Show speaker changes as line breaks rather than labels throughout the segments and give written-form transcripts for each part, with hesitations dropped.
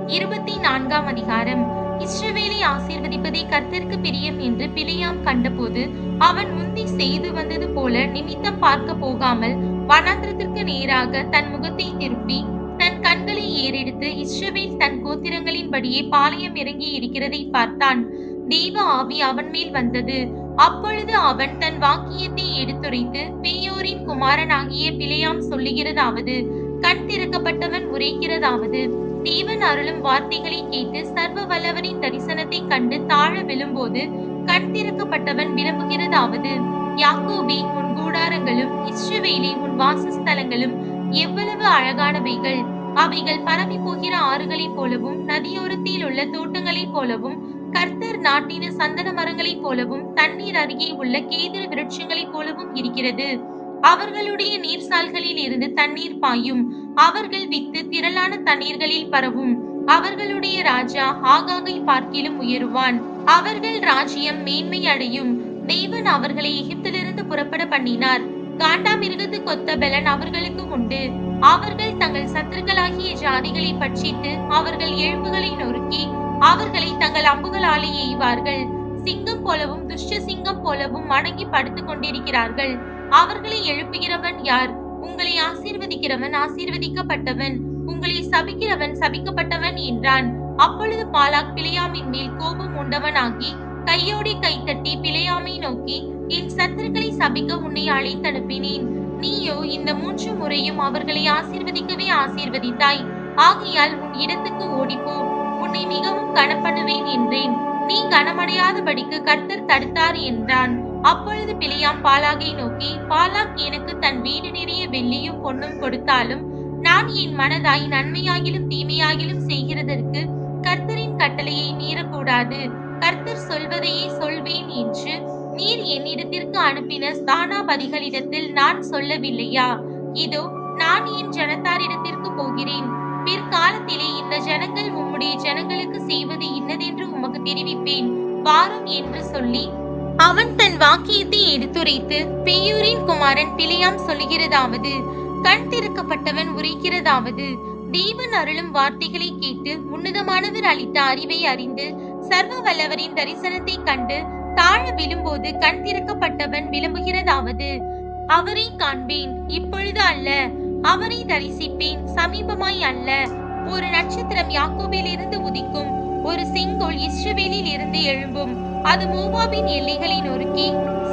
24ஆம் அதிகாரம். இஸ்ரவேலை ஆசீர்வதிப்பதே கர்த்தருக்கு பிரியம் என்று பிலேயாம் கண்டபோது, அவன் முந்தி செய்து வந்தது போல நிமித்தம் பார்க்க போகாமல் வனாந்திரத்திற்கு நேராக தன் முகத்தை திருப்பி தன் கண்களை ஏறெடுத்து இஸ்ரவேல் தன் கோத்திரங்களின்படியே பாளையம் இறங்கி இருக்கிறதை பார்த்தான். தெய்வ ஆவி அவன் மேல் வந்தது. அப்பொழுது அவன் தன் வாக்கியத்தை எடுத்துரைத்து, பேயோரின் குமாரனாகிய பிலேயாம் சொல்லுகிறதாவது, கண் திறக்கப்பட்டவன் உரைக்கிறதாவது, தேவன் அருளும் வார்த்தைகளை கேட்டு சர்வ வல்லவரின் தரிசனத்தை கண்டு தாழ விழும்போது கண் திறக்கப்பட்டவன் விரும்புகிறதாவது, யாக்கோபே உன் கூடாரங்களும் இஸ்ரவேலே உன் வாசஸ்தலங்களும் எவ்வளவு அழகானவைகள்! அவைகள் பரவி போகிற ஆறுகளைப் போலவும் நதியோரத்தில் உள்ள தோட்டங்களைப் போலவும் கர்த்தர் நாட்டின சந்தன மரங்களைப் போலவும் தண்ணீர் அருகே உள்ள கேதுரு விருட்சங்களைப் போலவும் இருக்கிறது. அவர்களுடைய நீர்சால்களில் இருந்து தண்ணீர் பாயும். அவர்கள் வித்து திரளான தண்ணீர்களில் பரவும். அவர்களுடைய ராஜா ஆகாகை பார்க்கிலும் உயருவான். அவர்கள் ராஜ்யம் மேன்மை அடையும். தேவன் அவர்களை எகிப்திலிருந்து புறப்பட பண்ணினார். காண்டாமிருகத்து கொத்த பலன் அவர்களுக்கு உண்டு. அவர்கள் தங்கள் சத்துருக்களாகிய ஜாதிகளை பட்சித்து அவர்கள் எலும்புகளை நொறுக்கி அவர்களை தங்கள் அம்புகளாலே எய்வார்கள். சிங்கம் போலவும் துஷ்ட சிங்கம் போலவும் அடங்கி படுத்துக் கொண்டிருக்கிறார்கள். அவர்களை எழுப்புகிறவன் யார்? உங்களை ஆசீர்வதிக்கிறவன் ஆசீர்வதிக்கப்பட்டவன், உங்களை சபிக்கிறவன் சபிக்கப்பட்டவன் என்றான். அப்பொழுது பாலாக் பிலேயாமின் மேல் கோபம் உண்டவனாகி கையோடி கைத்தட்டி பிலேயாமை நோக்கி, என் சத்துருக்களை சபிக்க உன்னை அழைத்தனுப்பினேன். நீயோ இந்த 3 முறையும் அவர்களை ஆசீர்வதிக்கவே ஆசீர்வதித்தாய். ஆகையால் உன் இடத்துக்கு ஓடிப்போ, உன்னை மிகவும் கனப்படுவேன் என்றேன். நீ கனமடையாதபடிக்கு கர்த்தர் தடுத்தார் என்றான். அப்பொழுது பிலேயாம் பாலாகை நோக்கி, பாலாக் எனக்கு தன் வீடு நிறைய வெள்ளியும் பொன்னும் கொடுத்தாலும் நான் என் மனதாய் நன்மையாகிலும் தீமையாகிலும் செய்கிறதற்கு கர்த்தரின் கட்டளையை மீறக்கூடாது. கர்த்தர் சொல்வதையே சொல்வேன் என்று நீர் என்னிடத்திற்கு அனுப்பின ஸ்தானாபதிகளிடத்தில் நான் சொல்லவில்லையா? இதோ நான் என் ஜனத்தாரிடத்திற்கு போகிறேன். பிற்காலத்திலே இந்த ஜனங்கள் உம்முடைய ஜனங்களுக்கு செய்வது இன்னதென்று உமக்கு தெரிவிப்பேன், வாரும் என்று சொல்லி அவன் தன் வாக்கியத்தை எடுத்துரைத்து, பேயூரின் குமாரன் பிலேயாம் சொல்லுகிறதாவது, கண் திறக்கப்பட்டவன் உரைக்கிறதாவது, தேவன் அருளும் வார்த்தைகளை கேட்டு உன்னதமானவர் அளித்த அறிவை அறிந்து சர்வ வல்லவரின் தரிசனத்தை கண்டு தாழ விழும்போது கண் திறக்கப்பட்டவன் விளம்புகிறதாவது, அவரை காண்பேன், இப்பொழுது அல்ல. அவரை தரிசிப்பேன், சமீபமாய் அல்ல. ஒரு நட்சத்திரம் யாக்கோபில் இருந்து உதிக்கும், ஒரு செங்கோல் இஸ்ரவேலில் இருந்து எழும்பும். அது மோவாபின் எல்லைகளை நொறுக்கி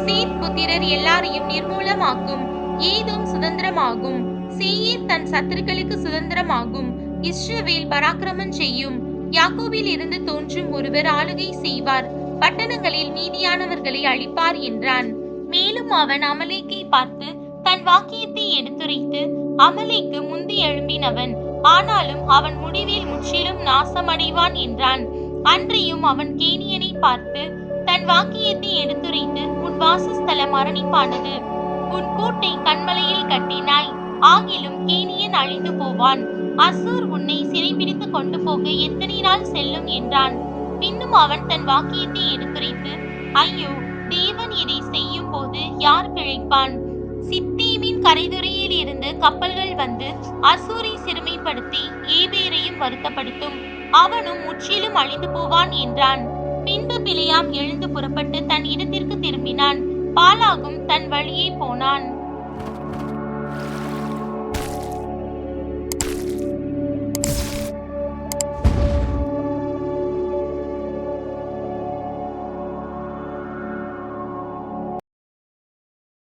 சேத் புத்திரர் எல்லாரையும் நிர்மூலமாக்கும். ஏதோம் சுதந்திரமாகும். சேயீர் தன் சத்துருக்களுக்கு சுதந்திரமாகும். இஸ்ரவேல் பராக்கிரமம் செய்யும். யாக்கோபில் இருந்து தோன்றும் ஒருவர் ஆளுகை செய்வார். பட்டணங்களில் மீதியானவர்களை அழிப்பார் என்றான். மேலும் அவன் அமலேக்கை பார்த்து தன் வாக்கியத்தை எடுத்துரைத்து, அமலேக்கு முந்தி எழும்பினவன், ஆனாலும் அவன் முடிவில் முற்றிலும் நாசமடைவான் என்றான். அன்றியும் அவன் கேனியனை பார்த்து தன் வாக்கியத்தை எடுத்துரைத்து, உன் வாசஸ்தலம் அரணிப்பானது, உன் கோட்டை கண்மலையில் கட்டினாய், ஆகிலும் கேனியன் அழிந்து போவான். அசூர் உன்னை சிறைபிடித்து கொண்டு போக எத்தனை நாள் செல்லும் என்றான். பின்னும் அவன் தன் வாக்கியத்தை எடுத்துரைத்து, ஐயோ, தேவன் இதை செய்யும் போது யார் பிழைப்பான்? சித்தீமின் கரைதுறையில் இருந்து கப்பல்கள் வந்து அசூரை சிறுமைப்படுத்தி ஏபேரையும் வருத்தப்படுத்தும், அவனும் முற்றிலும் அழிந்து போவான் என்றான். பின்பு பிலேயாம் எழுந்து புறப்பட்டு தன் இடத்திற்கு திரும்பினான். பாலாகும் தன் வழியே போனான்.